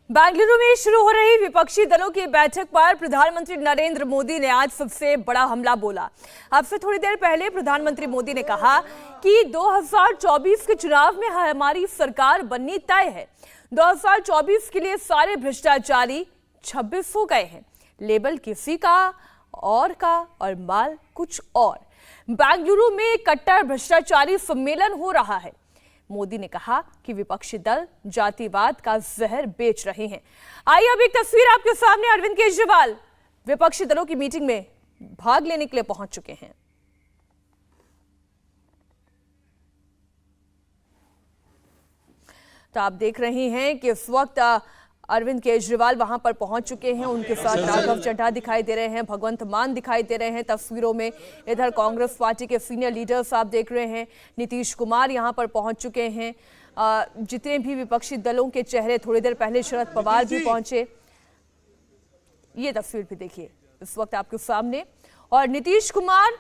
बेंगलुरु में शुरू हो रही विपक्षी दलों की बैठक पर प्रधानमंत्री नरेंद्र मोदी ने आज सबसे बड़ा हमला बोला। अब से थोड़ी देर पहले प्रधानमंत्री मोदी ने कहा कि 2024 के चुनाव में हमारी सरकार बननी तय है। 2024 के लिए सारे भ्रष्टाचारी 26 हो गए हैं, लेबल किसी का और माल कुछ और। बेंगलुरु में कट्टर भ्रष्टाचारी सम्मेलन हो रहा है। मोदी ने कहा कि विपक्षी दल जातिवाद का जहर बेच रहे हैं। आइए अब एक तस्वीर आपके सामने। अरविंद केजरीवाल विपक्षी दलों की मीटिंग में भाग लेने के लिए पहुंच चुके हैं। तो आप देख रहे हैं कि इस वक्त अरविंद केजरीवाल वहां पर पहुंच चुके हैं। उनके साथ राघव चड्ढा दिखाई दे रहे हैं, भगवंत मान दिखाई दे रहे हैं तस्वीरों में। इधर कांग्रेस पार्टी के सीनियर लीडर्स आप देख रहे हैं, नीतीश कुमार यहां पर पहुंच चुके हैं। जितने भी विपक्षी दलों के चेहरे, थोड़ी देर पहले शरद पवार भी पहुंचे। ये तस्वीर भी देखिए इस वक्त आपके सामने। और नीतीश कुमार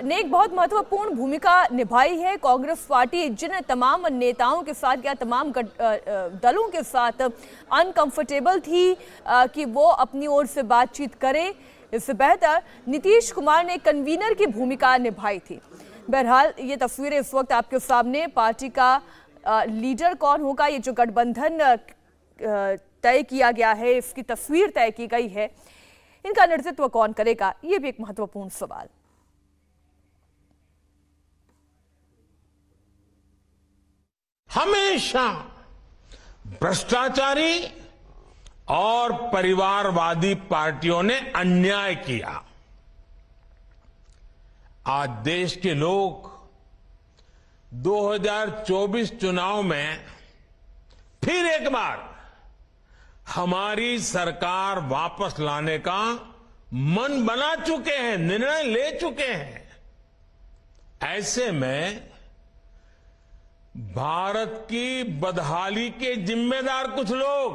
ने एक बहुत महत्वपूर्ण भूमिका निभाई है। कांग्रेस पार्टी जिन तमाम नेताओं के साथ या तमाम दलों के साथ अनकंफर्टेबल थी कि वो अपनी ओर से बातचीत करें, इससे बेहतर नीतीश कुमार ने कन्वीनर की भूमिका निभाई थी। बहरहाल ये तस्वीरें इस वक्त आपके सामने। पार्टी का लीडर कौन होगा, ये जो गठबंधन तय किया गया है, इसकी तस्वीर तय की गई है, इनका नेतृत्व कौन करेगा, ये भी एक महत्वपूर्ण सवाल। हमेशा भ्रष्टाचारी और परिवारवादी पार्टियों ने अन्याय किया। आज देश के लोग 2024 चुनाव में फिर एक बार हमारी सरकार वापस लाने का मन बना चुके हैं, निर्णय ले चुके हैं। ऐसे में भारत की बदहाली के जिम्मेदार कुछ लोग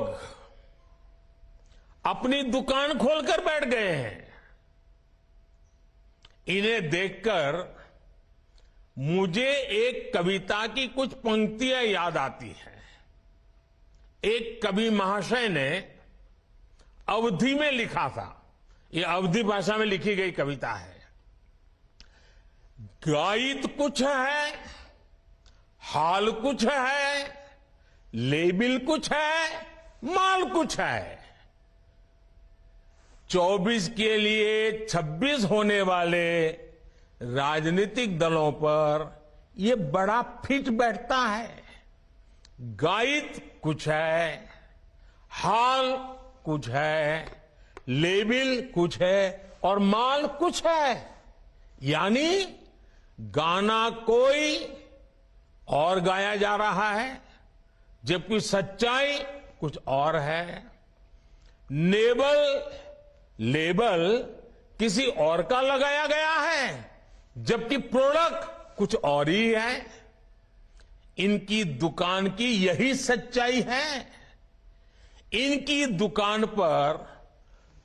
अपनी दुकान खोलकर बैठ गए हैं। इन्हें देखकर मुझे एक कविता की कुछ पंक्तियां याद आती हैं। एक कवि महाशय ने अवधी में लिखा था, ये अवधी भाषा में लिखी गई कविता है। गायित कुछ है, हाल कुछ है, लेबिल कुछ है, माल कुछ है। 24 के लिए 26 होने वाले राजनीतिक दलों पर यह बड़ा फिट बैठता है। गायित कुछ है, हाल कुछ है, लेबिल कुछ है और माल कुछ है। यानी गाना कोई और गाया जा रहा है, जबकि सच्चाई कुछ और है। लेबल किसी और का लगाया गया है, जबकि प्रोडक्ट कुछ और ही है। इनकी दुकान की यही सच्चाई है। इनकी दुकान पर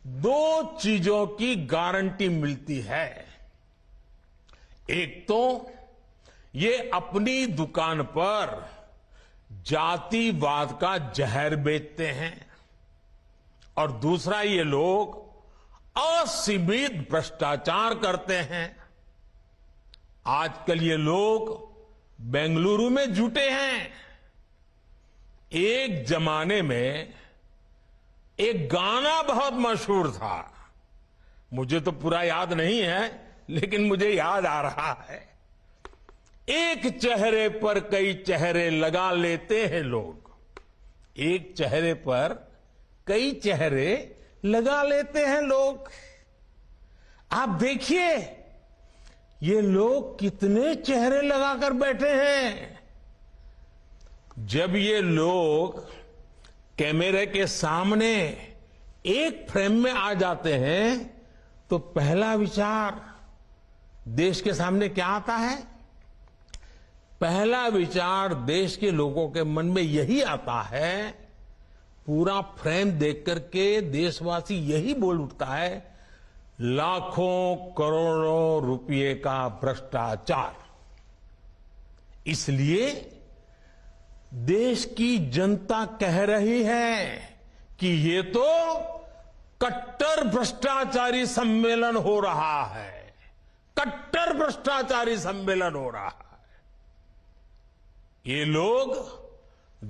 दो चीजों की गारंटी मिलती है। एक तो ये अपनी दुकान पर जातिवाद का जहर बेचते हैं और दूसरा ये लोग असीमित भ्रष्टाचार करते हैं। आजकल ये लोग बेंगलुरु में जुटे हैं। एक जमाने में एक गाना बहुत मशहूर था, मुझे तो पूरा याद नहीं है लेकिन मुझे याद आ रहा है। एक चेहरे पर कई चेहरे लगा लेते हैं लोग, एक चेहरे पर कई चेहरे लगा लेते हैं लोग। आप देखिए ये लोग कितने चेहरे लगाकर बैठे हैं। जब ये लोग कैमरे के सामने एक फ्रेम में आ जाते हैं तो पहला विचार देश के सामने क्या आता है? पहला विचार देश के लोगों के मन में यही आता है, पूरा फ्रेम देख करके देशवासी यही बोल उठता है, लाखों करोड़ों रुपए का भ्रष्टाचार। इसलिए देश की जनता कह रही है कि ये तो कट्टर भ्रष्टाचारी सम्मेलन हो रहा है, कट्टर भ्रष्टाचारी सम्मेलन हो रहा है। ये लोग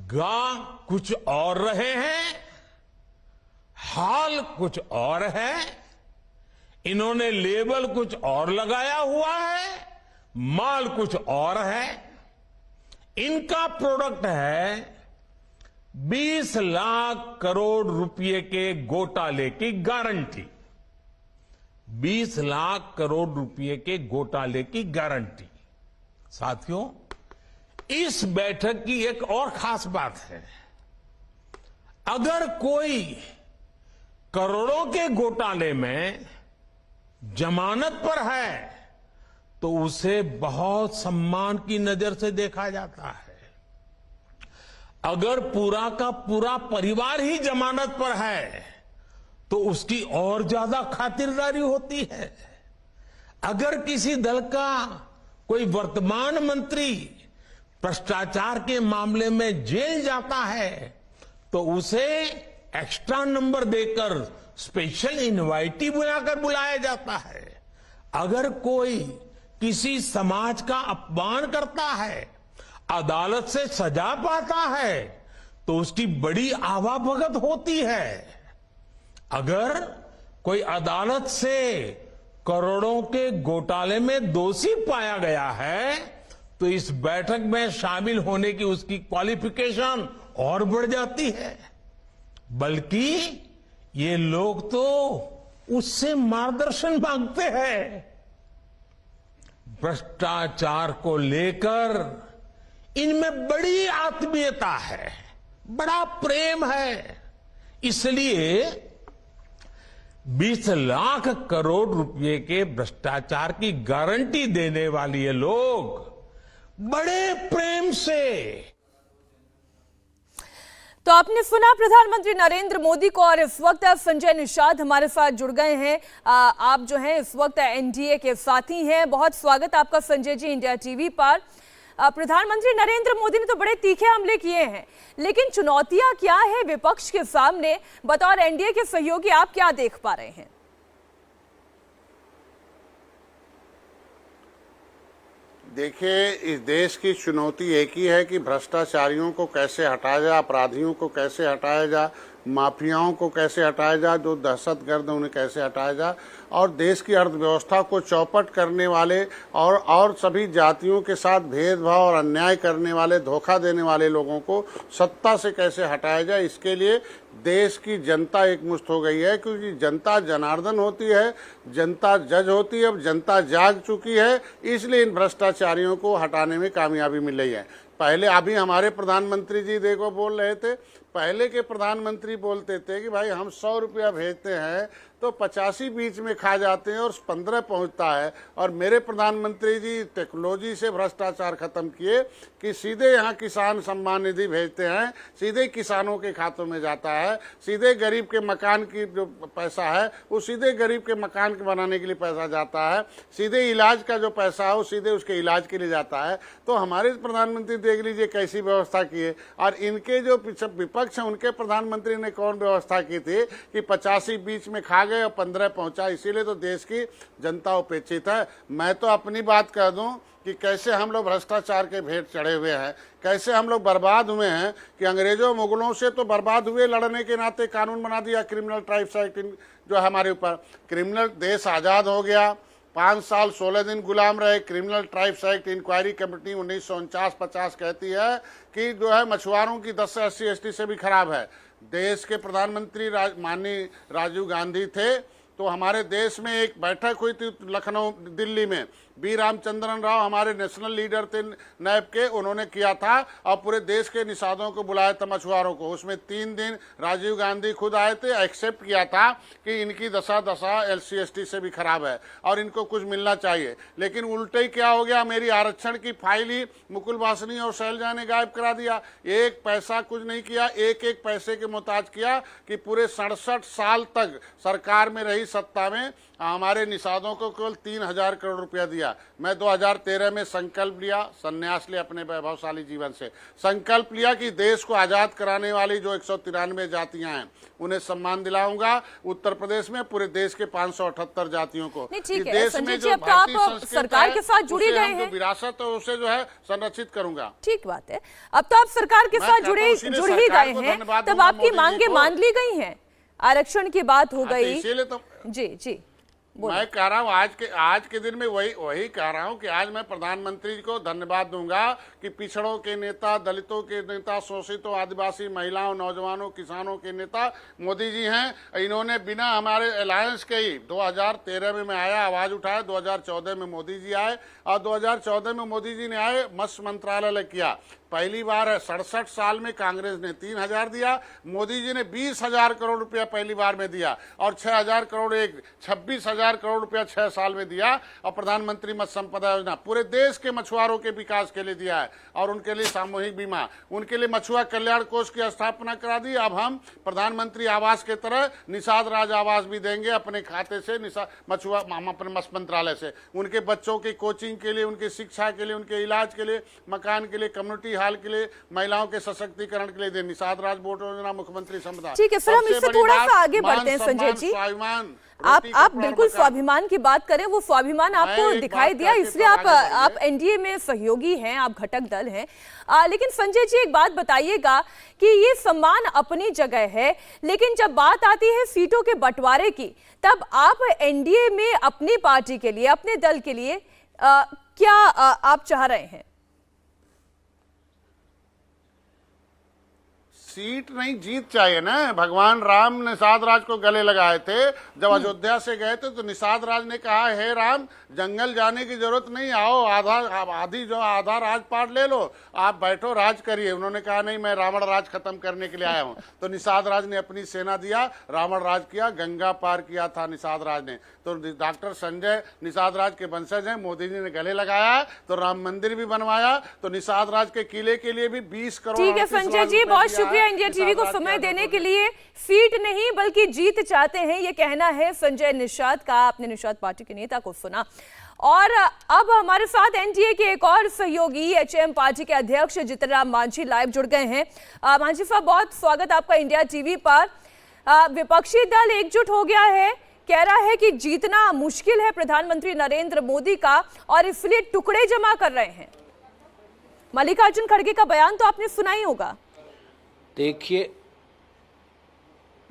गा कुछ और रहे हैं, हाल कुछ और है, इन्होंने लेबल कुछ और लगाया हुआ है, माल कुछ और है। इनका प्रोडक्ट है 20 लाख करोड़ रुपए के घोटाले की गारंटी। 20 लाख करोड़ रुपए के घोटाले की गारंटी। साथियों, इस बैठक की एक और खास बात है। अगर कोई करोड़ों के घोटाले में जमानत पर है तो उसे बहुत सम्मान की नजर से देखा जाता है। अगर पूरा का पूरा परिवार ही जमानत पर है तो उसकी और ज्यादा खातिरदारी होती है। अगर किसी दल का कोई वर्तमान मंत्री भ्रष्टाचार के मामले में जेल जाता है तो उसे एक्स्ट्रा नंबर देकर स्पेशल इनवाइटी बुलाकर बुलाया जाता है। अगर कोई किसी समाज का अपमान करता है, अदालत से सजा पाता है तो उसकी बड़ी आवाभगत होती है। अगर कोई अदालत से करोड़ों के घोटाले में दोषी पाया गया है तो इस बैठक में शामिल होने की उसकी क्वालिफिकेशन और बढ़ जाती है। बल्कि ये लोग तो उससे मार्गदर्शन मांगते हैं। भ्रष्टाचार को लेकर इनमें बड़ी आत्मीयता है, बड़ा प्रेम है। इसलिए 20 लाख करोड़ रुपए के भ्रष्टाचार की गारंटी देने वाले ये लोग बड़े प्रेम से। तो आपने सुना प्रधानमंत्री नरेंद्र मोदी को, और इस वक्त संजय निषाद हमारे साथ जुड़ गए हैं। आप जो हैं इस वक्त एनडीए के साथी हैं। बहुत स्वागत आपका संजय जी इंडिया टीवी पर। प्रधानमंत्री नरेंद्र मोदी ने तो बड़े तीखे हमले किए हैं, लेकिन चुनौतियां क्या है विपक्ष के सामने? बतौर एनडीए के सहयोगी आप क्या देख पा रहे हैं? देखिए, इस देश की चुनौती एक ही है कि भ्रष्टाचारियों को कैसे हटाया जाए, अपराधियों को कैसे हटाया जाए, माफियाओं को कैसे हटाया जाए, जो दहशतगर्द उन्हें कैसे हटाया जाए, और देश की अर्थव्यवस्था को चौपट करने वाले और सभी जातियों के साथ भेदभाव और अन्याय करने वाले, धोखा देने वाले लोगों को सत्ता से कैसे हटाया जाए। इसके लिए देश की जनता एकमुश्त हो गई है, क्योंकि जनता जनार्दन होती है, जनता जज होती है। अब जनता जाग चुकी है, इसलिए इन भ्रष्टाचारियों को हटाने में कामयाबी मिल रही है। पहले अभी हमारे प्रधानमंत्री जी देखो बोल रहे थे, पहले के प्रधानमंत्री बोलते थे कि भाई हम 100 रुपया भेजते हैं तो 85 बीच में खा जाते हैं और 15 पहुंचता है। और मेरे प्रधानमंत्री जी टेक्नोलॉजी से भ्रष्टाचार खत्म किए कि सीधे यहाँ किसान सम्मान निधि भेजते हैं, सीधे किसानों के खातों में जाता है, सीधे गरीब के मकान की जो पैसा है वो सीधे गरीब के मकान के बनाने के लिए पैसा जाता है, सीधे इलाज का जो पैसा है वो सीधे उसके इलाज के लिए जाता है। तो हमारे प्रधानमंत्री देख लीजिए कैसी व्यवस्था की है। और इनके जो विपक्ष है उनके प्रधानमंत्री ने कौन व्यवस्था की थी कि 85 बीच में खा गए और 15 पहुंचा। इसीलिए तो देश की जनता उपेक्षित है। मैं तो अपनी बात कह दूं कि कैसे हम लोग भ्रष्टाचार के भेंट चढ़े हुए हैं, कैसे हम लोग बर्बाद हुए हैं कि अंग्रेजों मुगलों से तो बर्बाद हुए, लड़ने के नाते कानून बना दिया क्रिमिनल ट्राइब्स एक्ट जो हमारे ऊपर। क्रिमिनल देश आज़ाद हो गया, 5 साल 16 दिन गुलाम रहे। Criminal tribes act inquiry committee 1949-50 कहती है कि जो है मछुआरों की 10 से 80 ST से भी खराब है। देश के प्रधानमंत्री माननीय राजीव गांधी थे, तो हमारे देश में एक बैठक हुई थी लखनऊ दिल्ली में। बी रामचंद्रन राव हमारे नेशनल लीडर थे नैब के, उन्होंने किया था और पूरे देश के निषादों को बुलाया था, मछुआरों को। उसमें 3 दिन राजीव गांधी खुद आए थे, एक्सेप्ट किया था कि इनकी दशा SC ST से भी खराब है और इनको कुछ मिलना चाहिए। लेकिन उल्टे ही क्या हो गया, मेरी आरक्षण की फाइल ही मुकुल वासनी और शैलजा ने गायब करा दिया। एक पैसा कुछ नहीं किया, एक एक पैसे के मोहताज किया कि पूरे 67 साल तक सरकार में रही सत्ता में हमारे निषादों को केवल 3,000 करोड़ रुपया दिया। मैं 2013 में संकल्प लिया, संन्यास लिया अपने वैभवशाली जीवन से, संकल्प लिया कि देश को आजाद कराने वाली जो 193 जातियां हैं उन्हें सम्मान दिलाऊंगा। उत्तर प्रदेश में पूरे देश के 578 जातियों को। ठीक है देश संजय में जी, जो अब तो आप भारतीय सरकार के साथ जुड़े गए हैं, विरासत है उसे जो है संरक्षित करूंगा। ठीक बात है, अब तो आप सरकार के साथ जुड़ ही गए हैं, तब आपकी मांगे मान ली गई हैं, आरक्षण की बात हो गई। इसीलिए तो जी मैं कह रहा हूँ आज के दिन में वही कह रहा हूँ कि आज मैं प्रधानमंत्री जी को धन्यवाद दूंगा कि पिछड़ों के नेता, दलितों के नेता, शोषितों, आदिवासी महिलाओं, नौजवानों, किसानों के नेता मोदी जी हैं। इन्होंने बिना हमारे अलायंस के ही 2013 में मैं आया, आवाज उठाया, 2014 में मोदी जी आए और 2014 में मोदी जी ने आए मत्स्य मंत्रालय किया। पहली बार है 67 साल में कांग्रेस ने 3,000 दिया, मोदी जी ने 20,000 करोड़ रुपया पहली बार में दिया और 6,000 करोड़ 26,000 करोड़ रुपया 6 साल में दिया। और प्रधानमंत्री मत्स्य संपदा योजना पूरे देश के मछुआरों के विकास के लिए दिया है और उनके लिए सामूहिक बीमा, उनके लिए मछुआ कल्याण कोष की स्थापना करा दी। अब हम प्रधानमंत्री आवास के तरह निषाद राज आवास भी देंगे अपने खाते से, मछुआ अपने मत्स्य मंत्रालय से, उनके बच्चों की कोचिंग के लिए, उनकी शिक्षा के लिए, उनके इलाज के लिए, मकान के लिए, कम्युनिटी हाल के लिए, महिलाओं के सशक्तिकरण के लिए दे निषाद राज बोट योजना, मुख्यमंत्री संपदा। ठीक है, फिर हम इससे थोड़ा सा आगे बढ़ते हैं संजय जी। आप बिल्कुल स्वाभिमान की बात करें, वो स्वाभिमान आपको दिखाई दिया, इसलिए आप एनडीए में सहयोगी हैं, आप घटक दल हैं। लेकिन संजय जी एक बात बताइएगा कि ये सम्मान अपनी जगह है, लेकिन जब बात आती है सीटों के बंटवारे की, तब आप एनडीए में अपनी पार्टी के लिए, अपने दल के लिए क्या आप चाह रहे हैं? सीट नहीं, जीत चाहिए ना। भगवान राम निषाद राज को गले लगाए थे जब अयोध्या से गए थे, तो निषाद राज ने कहा, हे राम, जंगल जाने की जरूरत नहीं, आओ आधा राजपाट ले लो, आप बैठो, राज करिए। उन्होंने कहा नहीं, मैं रावण राज खत्म करने के लिए आया हूँ। तो निषाद राज ने अपनी सेना दिया, रावण राज किया, गंगा पार किया था निषाद राज ने। तो डॉक्टर संजय निषाद राज के वंशज हैं, मोदी जी ने गले लगाया, तो राम मंदिर भी बनवाया, तो निषाद राज के किले के लिए भी 20 करोड़। ठीक है संजय जी, बहुत शुक्रिया इंडिया टीवी को समय देने के लिए। सीट नहीं बल्कि जीत चाहते हैं, ये कहना है संजय निषाद का। आपने निषाद पार्टी के नेता को सुना। और अब हमारे साथ एनडीए के एक और सहयोगी एचएम पार्टी के अध्यक्ष जीतन राम मांझी लाइव जुड़ गए हैं। मांझी साहब, बहुत स्वागत आपका इंडिया टीवी पर। विपक्षी दल एकजुट हो गया है, कह रहा है कि जीतना मुश्किल है प्रधानमंत्री नरेंद्र मोदी का, और इसलिए टुकड़े जमा कर रहे हैं। मल्लिकार्जुन खड़गे का बयान तो आपने सुना ही होगा।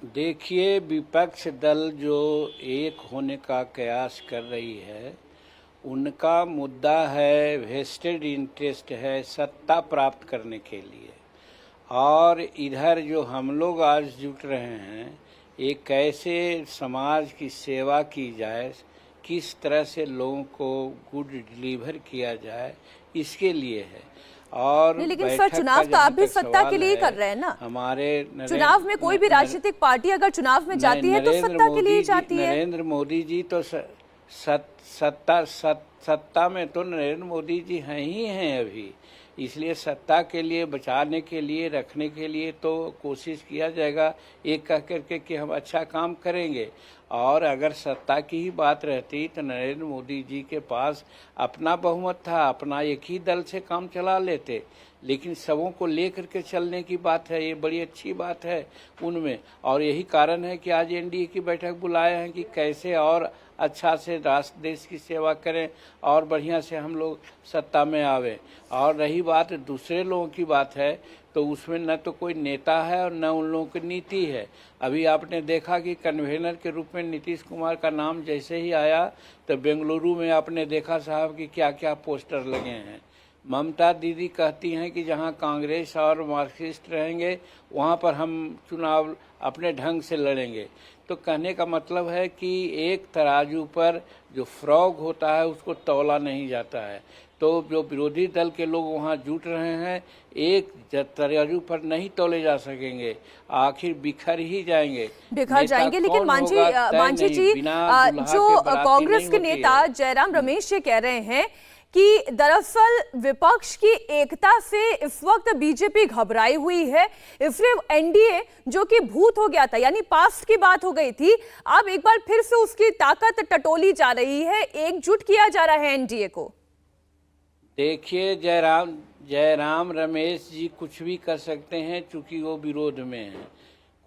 देखिए विपक्ष दल जो एक होने का प्रयास कर रही है, उनका मुद्दा है, वेस्टेड इंटरेस्ट है, सत्ता प्राप्त करने के लिए। और इधर जो हम लोग आज जुट रहे हैं, एक कैसे समाज की सेवा की जाए, किस तरह से लोगों को गुड डिलीवर किया जाए, इसके लिए है। और लेकिन सर, चुनाव तो आप भी सत्ता के लिए कर रहे हैं ना। हमारे चुनाव में कोई भी राजनीतिक पार्टी अगर चुनाव में जाती है तो सत्ता के लिए जाती है। नरेंद्र मोदी जी तो सत्ता में तो नरेंद्र मोदी जी हैं ही हैं अभी, इसलिए सत्ता के लिए, बचाने के लिए, रखने के लिए तो कोशिश किया जाएगा, एक कह करके कि हम अच्छा काम करेंगे। और अगर सत्ता की ही बात रहती तो नरेंद्र मोदी जी के पास अपना बहुमत था, अपना एक ही दल से काम चला लेते। लेकिन सबों को लेकर के चलने की बात है, ये बड़ी अच्छी बात है उनमें। और यही कारण है कि आज एनडीए की बैठक बुलाए हैं कि कैसे और अच्छा से राष्ट्र देश की सेवा करें और बढ़िया से हम लोग सत्ता में आवे। और रही बात दूसरे लोगों की बात है, तो उसमें न तो कोई नेता है और न उन लोगों की नीति है। अभी आपने देखा कि कन्वेनर के रूप में नीतीश कुमार का नाम जैसे ही आया, तो बेंगलुरु में आपने देखा साहब कि क्या क्या पोस्टर लगे हैं। ममता दीदी कहती हैं कि जहां कांग्रेस और मार्क्सिस्ट रहेंगे वहां पर हम चुनाव अपने ढंग से लड़ेंगे। तो कहने का मतलब है कि एक तराजू पर जो फ्रॉग होता है उसको तौला नहीं जाता है। तो जो विरोधी दल के लोग वहां जुट रहे हैं, एक तराजू पर नहीं तोले जा सकेंगे, आखिर बिखर ही जाएंगे। लेकिन मांझी जी, जो कांग्रेस के नेता जयराम रमेश जी कह रहे हैं कि दरअसल विपक्ष की एकता से इस वक्त बीजेपी घबराई हुई है, इसलिए एनडीए जो कि भूत हो गया था, यानी पास्ट की बात हो गई थी, अब एक बार फिर से उसकी ताकत टटोली जा रही है, एकजुट किया जा रहा है एनडीए को। देखिए, जयराम रमेश जी कुछ भी कर सकते हैं चूंकि वो विरोध में हैं।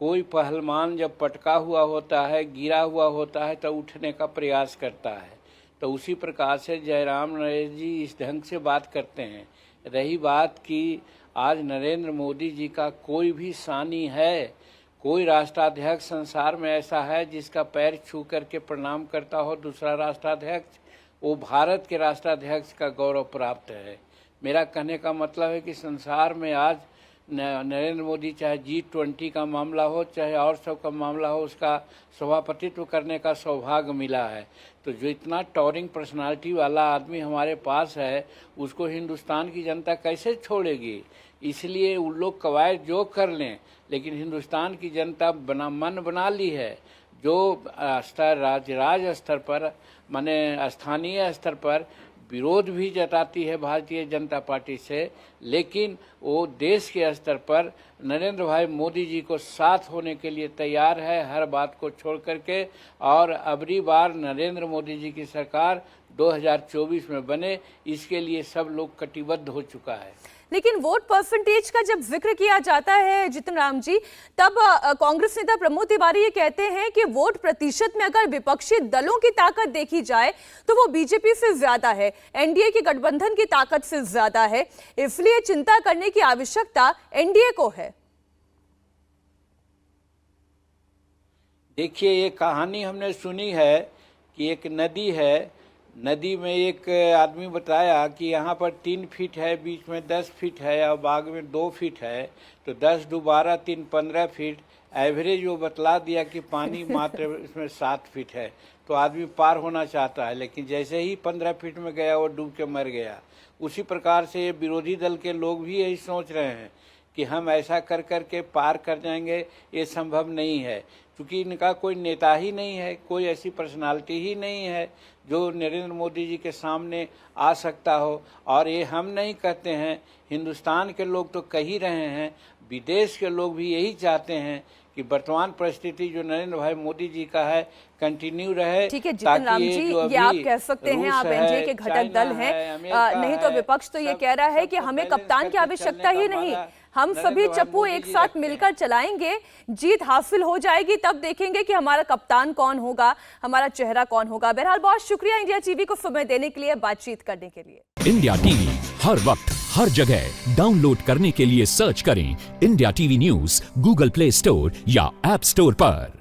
कोई पहलवान जब पटका हुआ होता है, गिरा हुआ होता है, तो उठने का प्रयास करता है। तो उसी प्रकार से जयराम रमेश जी इस ढंग से बात करते हैं। रही बात कि आज नरेंद्र मोदी जी का कोई भी सानी है, कोई राष्ट्राध्यक्ष संसार में ऐसा है जिसका पैर छू करके प्रणाम करता हो दूसरा राष्ट्राध्यक्ष, वो भारत के राष्ट्राध्यक्ष का गौरव प्राप्त है। मेरा कहने का मतलब है कि संसार में आज नरेंद्र मोदी चाहे G20 का मामला हो, चाहे और सब का मामला हो, उसका सभापतित्व करने का सौभाग्य मिला है। तो जो इतना टॉरिंग पर्सनालिटी वाला आदमी हमारे पास है, उसको हिंदुस्तान की जनता कैसे छोड़ेगी। इसलिए उन लोग कवायद जो कर लें, लेकिन हिंदुस्तान की जनता मन बना ली है। जो स्तर राज्य स्तर पर, माने स्थानीय स्तर पर विरोध भी जताती है भारतीय जनता पार्टी से, लेकिन वो देश के स्तर पर नरेंद्र भाई मोदी जी को साथ होने के लिए तैयार है, हर बात को छोड़ करके। और अबरी बार नरेंद्र मोदी जी की सरकार 2024 में बने, इसके लिए सब लोग कटिबद्ध हो चुका है। लेकिन वोट परसेंटेज का जब जिक्र किया जाता है जितिन राम जी, तब कांग्रेस नेता प्रमोद तिवारी ये कहते हैं कि वोट प्रतिशत में अगर विपक्षी दलों की ताकत देखी जाए तो वो बीजेपी से ज्यादा है, एनडीए की गठबंधन की ताकत से ज्यादा है, इसलिए चिंता करने की आवश्यकता एनडीए को है। देखिए, ये कहानी हमने सुनी है कि एक नदी है, नदी में एक आदमी बताया कि यहाँ पर 3 फीट है, बीच में 10 फीट है और बाग में 2 फीट है, तो 10 × 12 3 15 फीट, एवरेज वो बतला दिया कि पानी मात्र इसमें 7 फीट है। तो आदमी पार होना चाहता है, लेकिन जैसे ही 15 फीट में गया वो डूब के मर गया। उसी प्रकार से ये विरोधी दल के लोग भी यही सोच रहे हैं कि हम ऐसा कर करके पार कर जाएंगे, ये संभव नहीं है, क्योंकि इनका कोई नेता ही नहीं है, कोई ऐसी पर्सनालिटी ही नहीं है जो नरेंद्र मोदी जी के सामने आ सकता हो। और ये हम नहीं कहते हैं, हिंदुस्तान के लोग तो कह ही रहे हैं, विदेश के लोग भी यही चाहते हैं कि वर्तमान परिस्थिति जो नरेंद्र भाई मोदी जी का है कंटिन्यू रहे। ठीक है जितिन राम जी, ये आप कह सकते हैं, आप एनडीए के घटक दल हैं, नहीं तो विपक्ष तो ये कह रहा है कि हमें कप्तान की आवश्यकता ही नहीं, हम सभी चप्पू एक साथ मिलकर चलाएंगे, जीत हासिल हो जाएगी, तब देखेंगे कि हमारा कप्तान कौन होगा, हमारा चेहरा कौन होगा। बहरहाल बहुत शुक्रिया इंडिया टीवी को समय देने के लिए, बातचीत करने के लिए। इंडिया टीवी हर वक्त हर जगह डाउनलोड करने के लिए सर्च करें India TV news Google play store या ऐप स्टोर पर।